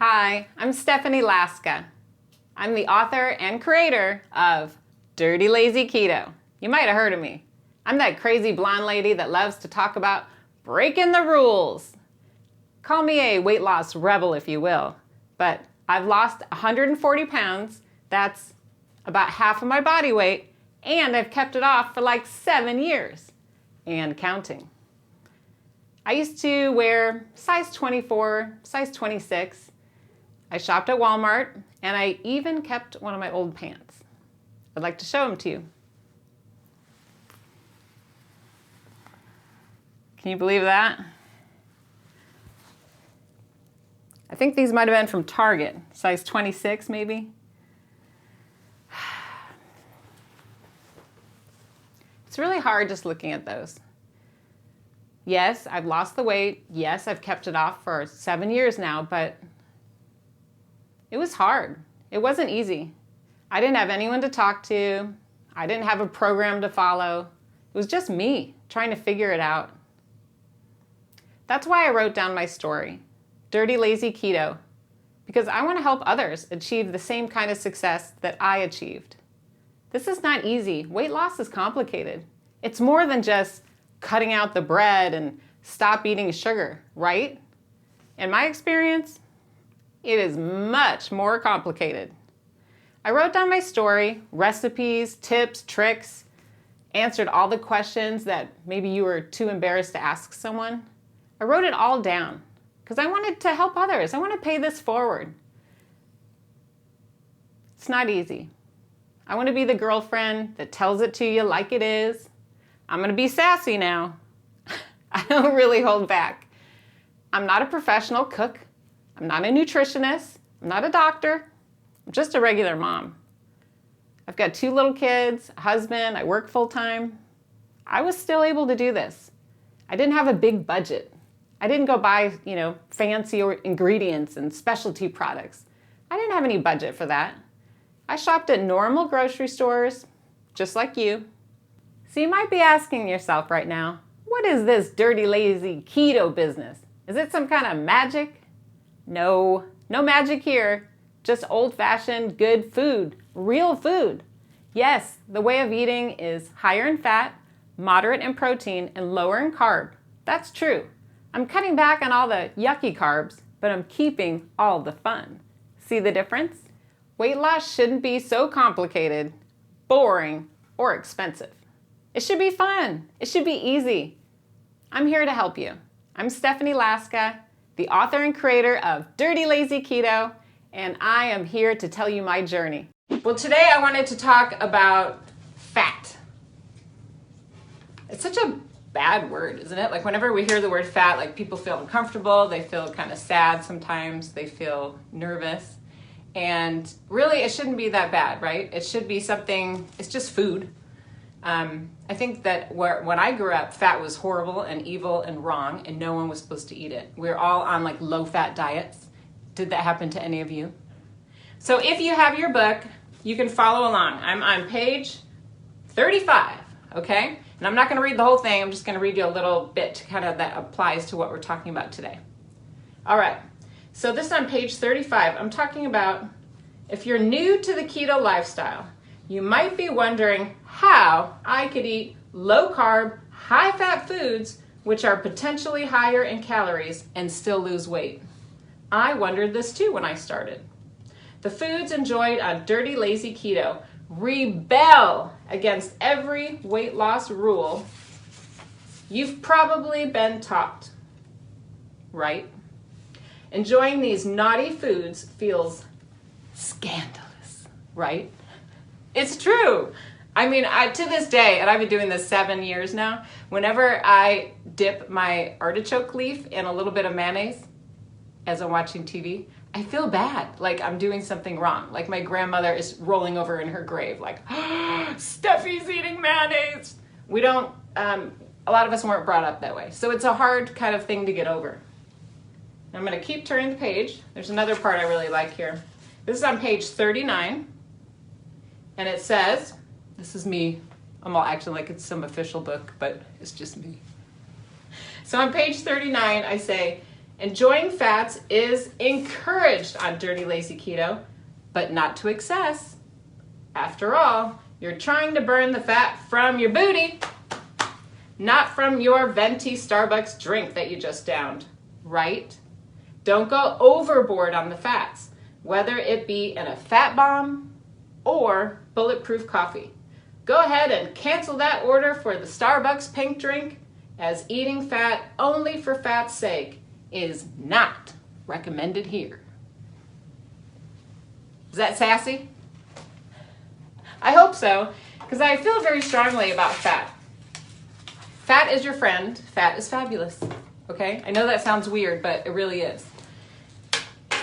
Hi, I'm Stephanie Laska. I'm the author and creator of Dirty Lazy Keto. You might have heard of me. I'm that crazy blonde lady that loves to talk about breaking the rules. Call me a weight loss rebel if you will, but I've lost 140 pounds. That's about half of my body weight, and I've kept it off for like 7 years and counting. I used to wear size 24, size 26. I shopped at Walmart, and I even kept one of my old pants. I'd like to show them to you. Can you believe that? I think these might have been from Target, size 26 maybe. It's really hard just looking at those. Yes, I've lost the weight. Yes, I've kept it off for 7 years now, but it was hard. It wasn't easy. I didn't have anyone to talk to. I didn't have a program to follow. It was just me trying to figure it out. That's why I wrote down my story, Dirty Lazy Keto, because I want to help others achieve the same kind of success that I achieved. This is not easy. Weight loss is complicated. It's more than just cutting out the bread and stop eating sugar, right? In my experience, it is much more complicated. I wrote down my story, recipes, tips, tricks, answered all the questions that maybe you were too embarrassed to ask someone. I wrote it all down because I wanted to help others. I want to pay this forward. It's not easy. I want to be the girlfriend that tells it to you like it is. I'm going to be sassy now. I don't really hold back. I'm not a professional cook. I'm not a nutritionist. I'm not a doctor. I'm just a regular mom. I've got 2 little kids, a husband, I work full time. I was still able to do this. I didn't have a big budget. I didn't go buy, fancy ingredients and specialty products. I didn't have any budget for that. I shopped at normal grocery stores, just like you. So you might be asking yourself right now, what is this dirty, lazy keto business? Is it some kind of magic? No magic here. Just old-fashioned good food, real food. Yes, the way of eating is higher in fat, moderate in protein, and lower in carb. That's true. I'm cutting back on all the yucky carbs, but I'm keeping all the fun. See the difference? Weight loss shouldn't be so complicated, boring, or expensive. It should be fun. It should be easy. I'm here to help you. I'm Stephanie Laska, the author and creator of Dirty Lazy Keto, and I am here to tell you my journey. Well, today I wanted to talk about fat. It's such a bad word, isn't it? Like whenever we hear the word fat, like people feel uncomfortable, they feel kind of sad sometimes, they feel nervous. And really it shouldn't be that bad, right? It should be something, it's just food. I think that when I grew up, fat was horrible and evil and wrong, and no one was supposed to eat it. We're all on like low-fat diets. Did that happen to any of you? So if you have your book, you can follow along. I'm on page 35, okay? And I'm not going to read the whole thing. I'm just going to read you a little bit kind of that applies to what we're talking about today. All right. So this is on page 35. I'm talking about if you're new to the keto lifestyle, you might be wondering how I could eat low-carb, high-fat foods which are potentially higher in calories and still lose weight. I wondered this too when I started. The foods enjoyed on Dirty Lazy Keto rebel against every weight loss rule you've probably been taught, right? Enjoying these naughty foods feels scandalous, right? It's true. I mean, to this day, and I've been doing this 7 years now, whenever I dip my artichoke leaf in a little bit of mayonnaise as I'm watching TV, I feel bad, like I'm doing something wrong. Like my grandmother is rolling over in her grave, like, oh, Steffi's eating mayonnaise. We don't, a lot of us weren't brought up that way. So it's a hard kind of thing to get over. I'm gonna keep turning the page. There's another part I really like here. This is on page 39. And it says, this is me. I'm all acting like it's some official book, but it's just me. So on page 39, I say, Enjoying fats is encouraged on Dirty Lazy Keto, but not to excess. After all, you're trying to burn the fat from your booty, not from your venti Starbucks drink that you just downed, right? Don't go overboard on the fats, whether it be in a fat bomb or bulletproof coffee. Go ahead and cancel that order for the Starbucks pink drink, as eating fat only for fat's sake is not recommended here. Is that sassy? I hope so, because I feel very strongly about fat. Fat is your friend. Fat is fabulous. Okay? I know that sounds weird, but it really is.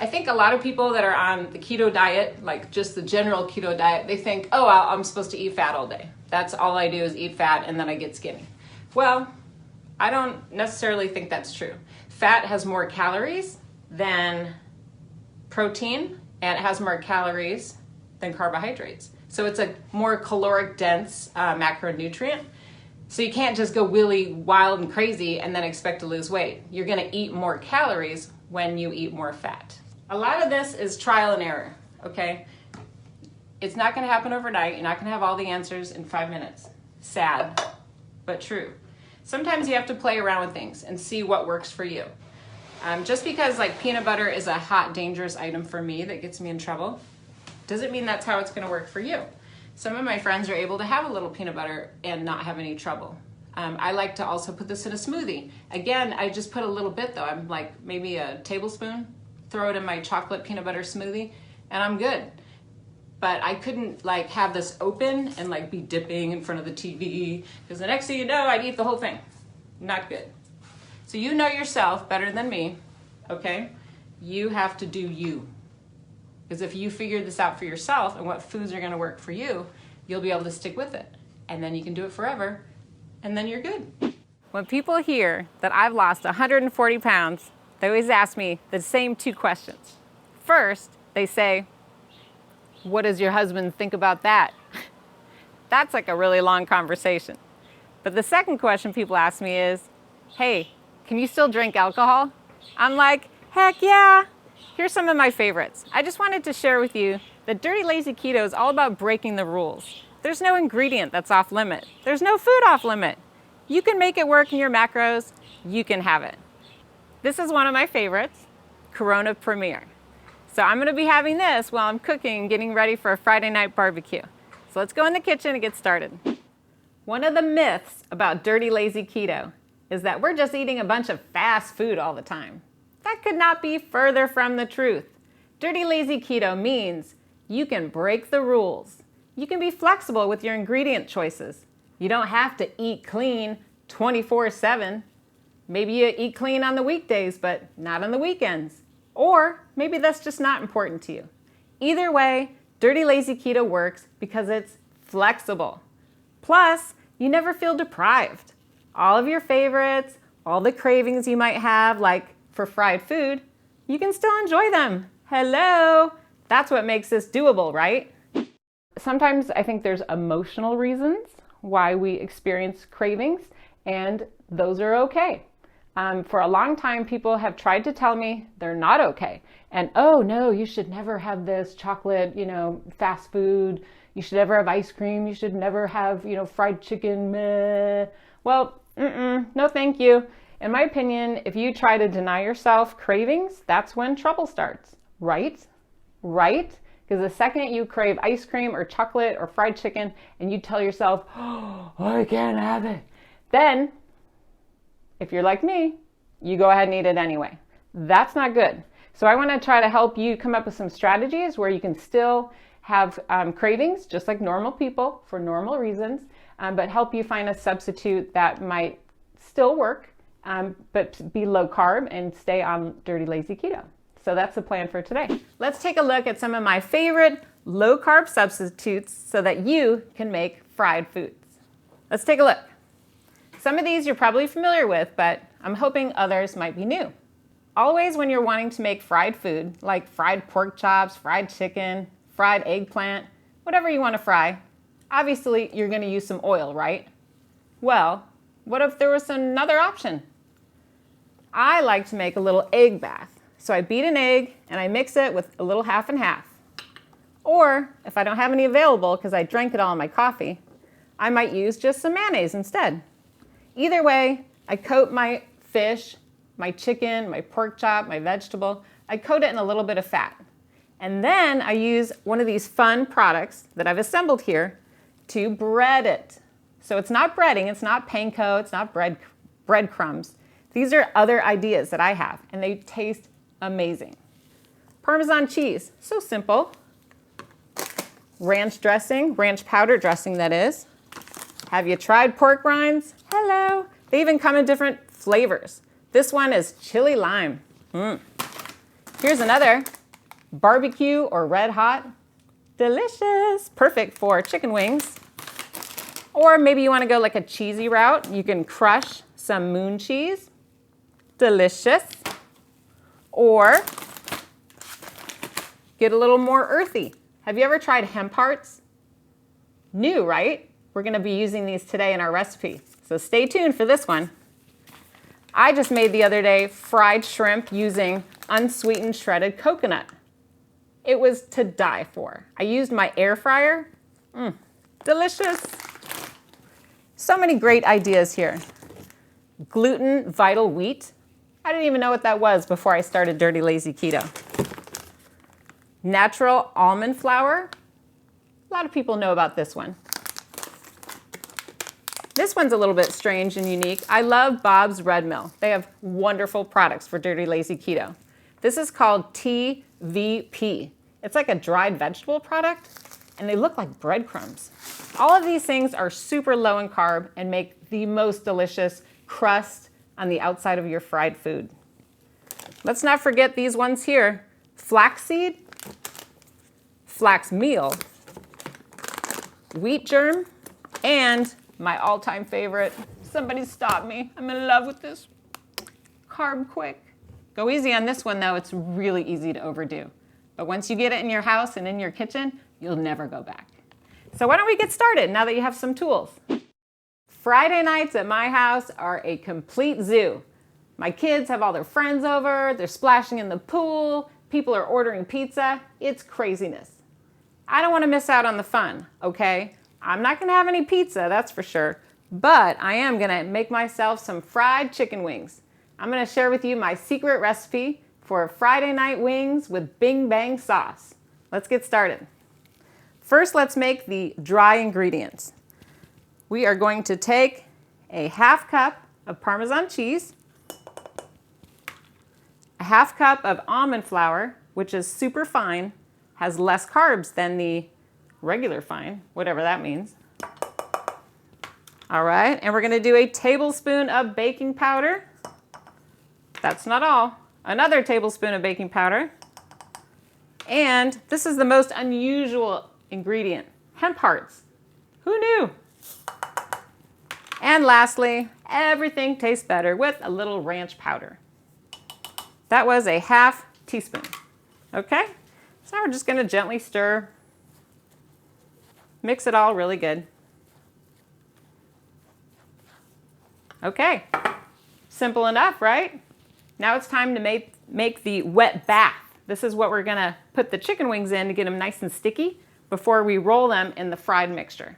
I think a lot of people that are on the keto diet, like just the general keto diet, they think, oh, I'm supposed to eat fat all day. That's all I do is eat fat and then I get skinny. Well, I don't necessarily think that's true. Fat has more calories than protein, and it has more calories than carbohydrates. So it's a more caloric dense macronutrient. So you can't just go really wild and crazy and then expect to lose weight. You're gonna eat more calories when you eat more fat. A lot of this is trial and error, okay? It's not gonna happen overnight. You're not gonna have all the answers in 5 minutes. Sad, but true. Sometimes you have to play around with things and see what works for you. Just because like peanut butter is a hot, dangerous item for me that gets me in trouble, doesn't mean that's how it's gonna work for you. Some of my friends are able to have a little peanut butter and not have any trouble. I like to also put this in a smoothie. Again, I just put a little bit though. I'm like maybe a tablespoon, throw it in my chocolate peanut butter smoothie, and I'm good. But I couldn't like have this open and like be dipping in front of the TV, because the next thing you know, I'd eat the whole thing. Not good. So you know yourself better than me, okay? You have to do you. Because if you figure this out for yourself and what foods are gonna work for you, you'll be able to stick with it. And then you can do it forever, and then you're good. When people hear that I've lost 140 pounds, they always ask me the same 2 questions. First, they say, what does your husband think about that? That's like a really long conversation. But the second question people ask me is, hey, can you still drink alcohol? I'm like, heck yeah. Here's some of my favorites. I just wanted to share with you that Dirty Lazy Keto is all about breaking the rules. There's no ingredient that's off limit. There's no food off limit. You can make it work in your macros. You can have it. This is one of my favorites, Corona Premier. So I'm gonna be having this while I'm cooking and getting ready for a Friday night barbecue. So let's go in the kitchen and get started. One of the myths about Dirty Lazy Keto is that we're just eating a bunch of fast food all the time. That could not be further from the truth. Dirty Lazy Keto means you can break the rules. You can be flexible with your ingredient choices. You don't have to eat clean 24/7. Maybe you eat clean on the weekdays, but not on the weekends. Or maybe that's just not important to you. Either way, Dirty Lazy Keto works because it's flexible. Plus, you never feel deprived. All of your favorites, all the cravings you might have, like for fried food, you can still enjoy them. Hello! That's what makes this doable, right? Sometimes I think there's emotional reasons why we experience cravings, and those are okay. For a long time, people have tried to tell me they're not okay. And, oh no, you should never have this chocolate, fast food. You should never have ice cream. You should never have, fried chicken. Meh. Well, no thank you. In my opinion, if you try to deny yourself cravings, that's when trouble starts, right? Right? Because the second you crave ice cream or chocolate or fried chicken and you tell yourself, oh, I can't have it, then if you're like me, you go ahead and eat it anyway. That's not good. So I want to try to help you come up with some strategies where you can still have cravings, just like normal people for normal reasons, but help you find a substitute that might still work, but be low carb and stay on Dirty Lazy Keto. So that's the plan for today. Let's take a look at some of my favorite low carb substitutes so that you can make fried foods. Let's take a look. Some of these you're probably familiar with, but I'm hoping others might be new. Always when you're wanting to make fried food, like fried pork chops, fried chicken, fried eggplant, whatever you want to fry, obviously you're going to use some oil, right? Well, what if there was another option? I like to make a little egg bath. So I beat an egg and I mix it with a little half and half. Or if I don't have any available because I drank it all in my coffee, I might use just some mayonnaise instead. Either way, I coat my fish, my chicken, my pork chop, my vegetable, I coat it in a little bit of fat. And then I use one of these fun products that I've assembled here to bread it. So it's not breading, it's not panko, it's not breadcrumbs. These are other ideas that I have, and they taste amazing. Parmesan cheese, so simple. Ranch dressing, ranch powder dressing that is. Have you tried pork rinds? Hello. They even come in different flavors. This one is chili lime. Here's another, barbecue or red hot. Delicious. Perfect for chicken wings. Or maybe you want to go like a cheesy route. You can crush some moon cheese. Delicious. Or get a little more earthy. Have you ever tried hemp hearts? New, right? We're going to be using these today in our recipe. So stay tuned for this one. I just made the other day fried shrimp using unsweetened shredded coconut. It was to die for. I used my air fryer. Delicious. So many great ideas here. Gluten vital wheat. I didn't even know what that was before I started Dirty Lazy Keto. Natural almond flour. A lot of people know about this one. This one's a little bit strange and unique. I love Bob's Red Mill. They have wonderful products for Dirty Lazy Keto. This is called TVP. It's like a dried vegetable product, and they look like breadcrumbs. All of these things are super low in carb and make the most delicious crust on the outside of your fried food. Let's not forget these ones here. Flaxseed, flax meal, wheat germ, and my all-time favorite, somebody stop me, I'm in love with this, Carb Quick. Go easy on this one though, it's really easy to overdo. But once you get it in your house and in your kitchen, you'll never go back. So why don't we get started now that you have some tools? Friday nights at my house are a complete zoo. My kids have all their friends over, they're splashing in the pool, people are ordering pizza, it's craziness. I don't want to miss out on the fun, okay? I'm not going to have any pizza, that's for sure, but I am going to make myself some fried chicken wings. I'm going to share with you my secret recipe for Friday night wings with Bing Bang sauce. Let's get started. First, let's make the dry ingredients. We are going to take a half cup of Parmesan cheese, a half cup of almond flour, which is super fine, has less carbs than the regular fine, whatever that means. All right, and we're going to do a tablespoon of baking powder. That's not all. Another tablespoon of baking powder. And this is the most unusual ingredient, hemp hearts. Who knew? And lastly, everything tastes better with a little ranch powder. That was a half teaspoon. Okay, so now we're just going to gently stir. Mix it all really good. Okay, simple enough, right? Now it's time to make the wet bath. This is what we're gonna put the chicken wings in to get them nice and sticky before we roll them in the fried mixture.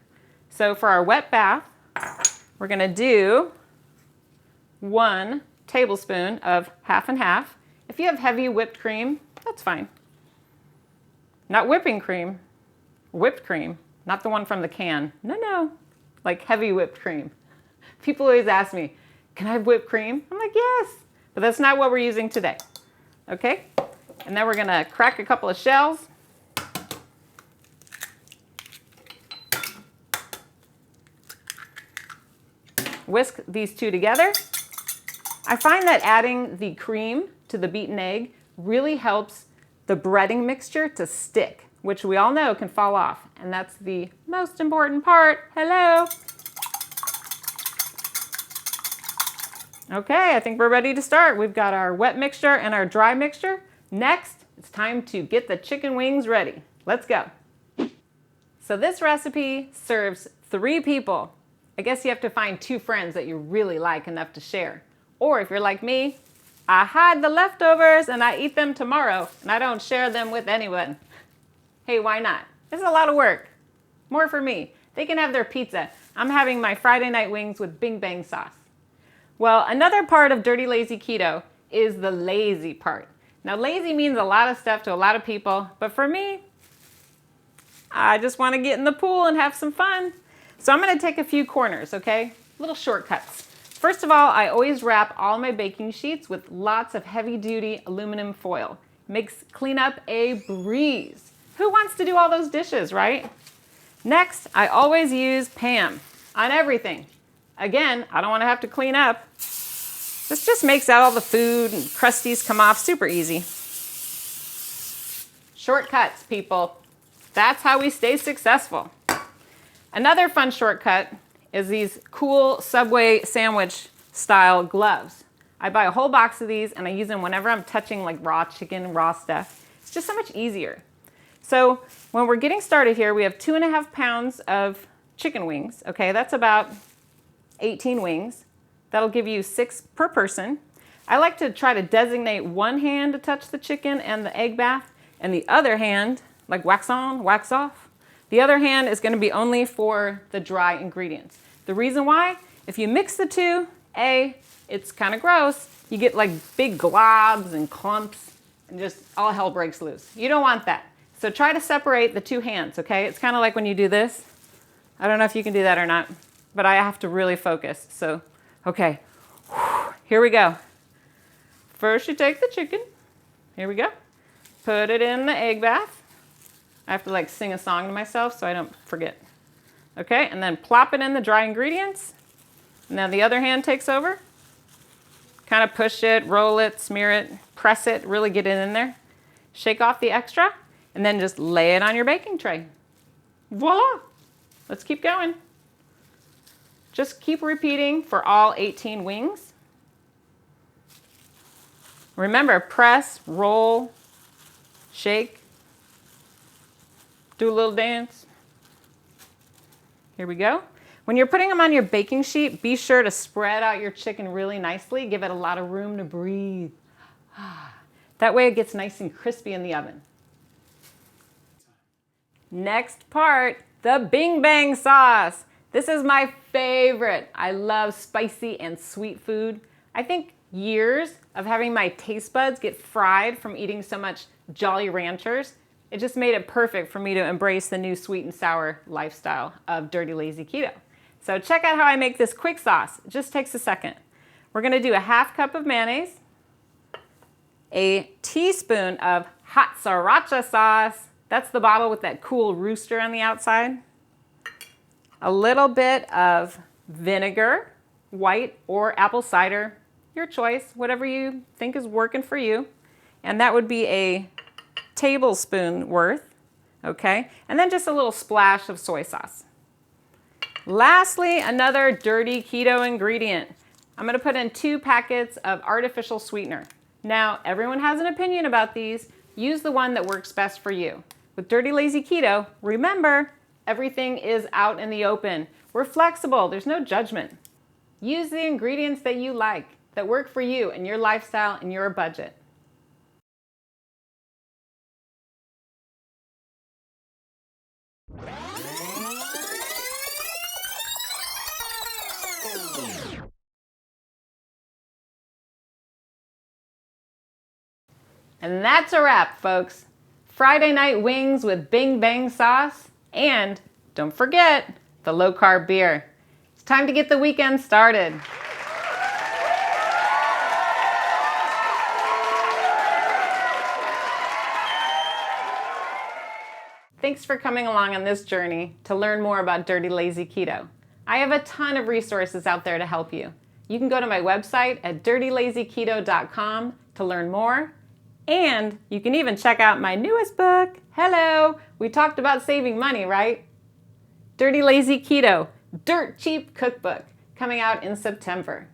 So for our wet bath, we're gonna do 1 tablespoon of half and half. If you have heavy whipped cream, that's fine. Not whipping cream, whipped cream. Not the one from the can. No, like heavy whipped cream. People always ask me, can I have whipped cream? I'm like, yes, but that's not what we're using today. Okay, and then we're gonna crack a couple of shells. Whisk these two together. I find that adding the cream to the beaten egg really helps the breading mixture to stick, which we all know can fall off. And that's the most important part. Hello. Okay, I think we're ready to start. We've got our wet mixture and our dry mixture. Next, it's time to get the chicken wings ready. Let's go. So this recipe serves 3 people. I guess you have to find 2 friends that you really like enough to share. Or if you're like me, I hide the leftovers and I eat them tomorrow and I don't share them with anyone. Hey, why not? It's a lot of work. More for me. They can have their pizza. I'm having my Friday night wings with Bing Bang sauce. Well, another part of Dirty Lazy Keto is the lazy part. Now, lazy means a lot of stuff to a lot of people, but for me, I just want to get in the pool and have some fun. So I'm going to take a few corners, okay? Little shortcuts. First of all, I always wrap all my baking sheets with lots of heavy-duty aluminum foil. Makes cleanup a breeze. Who wants to do all those dishes, right? Next, I always use Pam on everything. Again, I don't want to have to clean up. This just makes all the food and crusties come off super easy. Shortcuts, people. That's how we stay successful. Another fun shortcut is these cool Subway sandwich style gloves. I buy a whole box of these and I use them whenever I'm touching like raw chicken, raw stuff. It's just so much easier. So when we're getting started here, we have 2.5 pounds of chicken wings. Okay, that's about 18 wings. That'll give you 6 per person. I like to try to designate one hand to touch the chicken and the egg bath, and the other hand, like wax on, wax off. The other hand is going to be only for the dry ingredients. The reason why, if you mix the two, it's kind of gross. You get like big globs and clumps and just all hell breaks loose. You don't want that. So try to separate the two hands, okay? It's kind of like when you do this. I don't know if you can do that or not, but I have to really focus. So, okay, here we go. First you take the chicken. Here we go. Put it in the egg bath. I have to like sing a song to myself so I don't forget. Okay, and then plop it in the dry ingredients. Now the other hand takes over. Kind of push it, roll it, smear it, press it, really get it in there. Shake off the extra, and then just lay it on your baking tray. Voila! Let's keep going. Just keep repeating for all 18 wings. Remember, press, roll, shake. Do a little dance. Here we go. When you're putting them on your baking sheet, be sure to spread out your chicken really nicely. Give it a lot of room to breathe. That way it gets nice and crispy in the oven. Next part, the Bing Bang sauce. This is my favorite. I love spicy and sweet food. I think years of having my taste buds get fried from eating so much Jolly Ranchers, it just made it perfect for me to embrace the new sweet and sour lifestyle of Dirty Lazy Keto. So check out how I make this quick sauce. It just takes a second. We're gonna do a 1/2 cup of mayonnaise, a teaspoon of hot sriracha sauce. That's the bottle with that cool rooster on the outside. A little bit of vinegar, white or apple cider, your choice, whatever you think is working for you. And that would be a tablespoon worth, okay? And then just a little splash of soy sauce. Lastly, another dirty keto ingredient. I'm gonna put in 2 packets of artificial sweetener. Now, everyone has an opinion about these. Use the one that works best for you. With Dirty Lazy Keto, remember, everything is out in the open. We're flexible, there's no judgment. Use the ingredients that you like, that work for you and your lifestyle and your budget. And that's a wrap, folks. Friday night wings with Bing Bang sauce, and don't forget the low-carb beer. It's time to get the weekend started. Thanks for coming along on this journey to learn more about Dirty Lazy Keto. I have a ton of resources out there to help you. You can go to my website at dirtylazyketo.com to learn more. And you can even check out my newest book. Hello, we talked about saving money, right? Dirty Lazy Keto, Dirt Cheap Cookbook, coming out in September.